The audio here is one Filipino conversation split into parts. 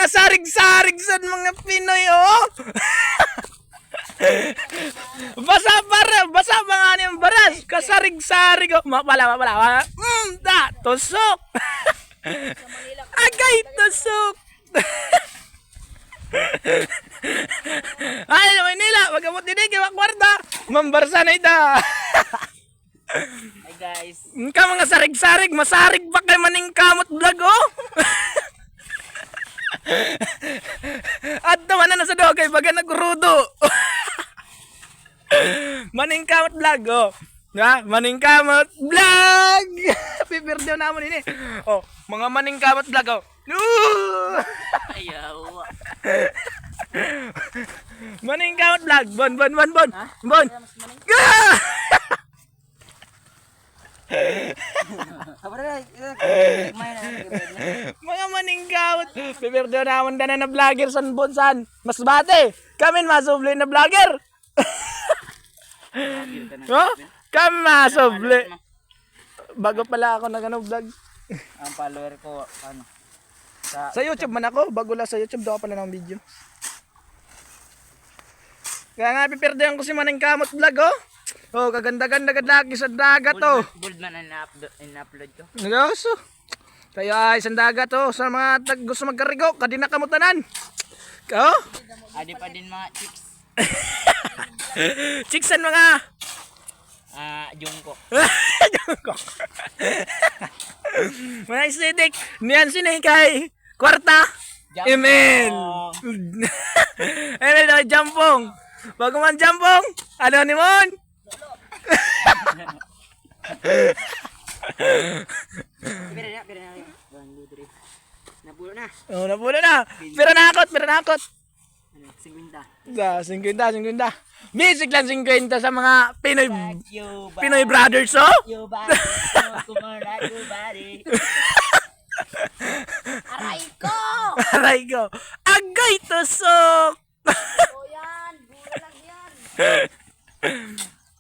mga sarig-sarig sa mga Pinoy, oh. Basa mga ano yung baras. Kasarig-sarig, oh. Mapala. Tusok. Agay, tusok. Ay, Manila, magamot din kay Wakwarda. Mambarsa na ita. Hi guys. Ka mga sarig-sarig, masarig pa kay maning kamot vlog, oh. At naman na sa dogay baga nagrudo. Maning kamot vlog, oh. Ha? Maning kamot vlog. Pipirdew naman ini. Oh, mga maning kamot vlog, oh. Ayaw. Maning kamot vlog. Bon. Ha? Bon. Mga maning kamot. Pipirdew naman na vlogger san bonsan. Mas bate. Kami masubli na vlogger. Oh? Kami masubli. Bago pala ako nag vlog. Ang follower ko, ano? Sa YouTube man ako, bago lang sa YouTube, daw pala ng video. Kaya nga pipirdayan ko si Maning Kamot vlog, oh. Oh, kaganda-ganda lagi sa dagat, oh. Bold man ang in-upload ko. Nagaso. Kaya ay sa dagat, oh. Sa mga gusto magkarigo, kadi na kamutanan. Oh? Adi pa din mga chicks. Chicksan mga. Jungkook. Jungkook. Mga estetik. Niyan sinay kay Kwarta. Amen. Amen na jampong. Bago man jampong. Ano ni Mon? Pira na. 1, 2, 3. Napulo na. Oh, napulo na. Pero nakot. 50. 50. Basic lang 50 sa mga Pinoy brothers, oh. Yo body. Kumara yo body. Aray ko. Agay tusok.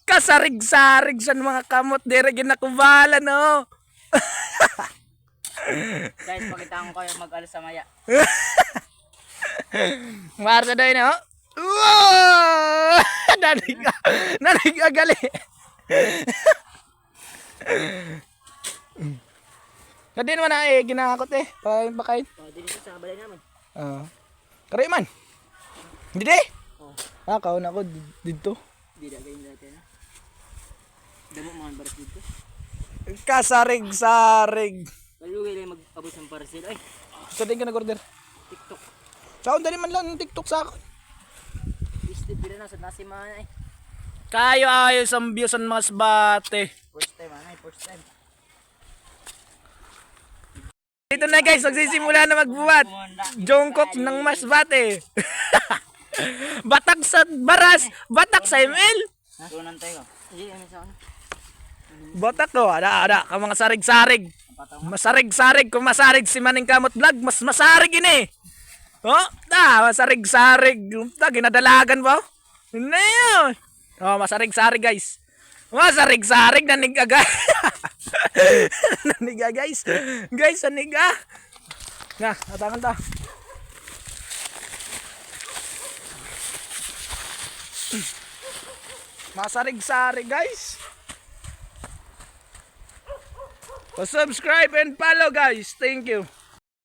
Kasarig-sarig sa mga kamot dire ginakubala, no. Guys, pakita ko kayo mag-alas sa maya. Marsa daw no. Wow! Nanig agali. Kadin mo na ginakot pakain. Oh, dito sa balay namin. Kari man. Didi? Oh. Kaon ako dito. Di da ganyan dati na. Damo mga baras dito. Kasarig-sarig. Kalugay lang mag-abot ng parcel. Ay, Sa din ka nag-order. TikTok. Saan dali man lang ng TikTok sa akin. Listed din na sa nasimahan ay. Kayo ayos ang views ang mas bate. First time. Dito na guys, magsisimula na magbuhat. Jungkook ng mas bate. Batak sa baras, batak sa ML. Ha? Tunan tayo. Hindi, ano sa ano? Batak ko, ada ka mga sarig-sarig. Masarig-sarig, kung masarig si Maning Kamot vlog, mas masarig ini. Oh, masarig-sarig. Ginadalagan ba? Ano yun? Oh, masarig-sarig guys. Masarig-sarig, naniga guys. Naniga guys. Guys, naniga. Nga, atangan ta. Masarig-sarig guys. So subscribe and follow guys. Thank you.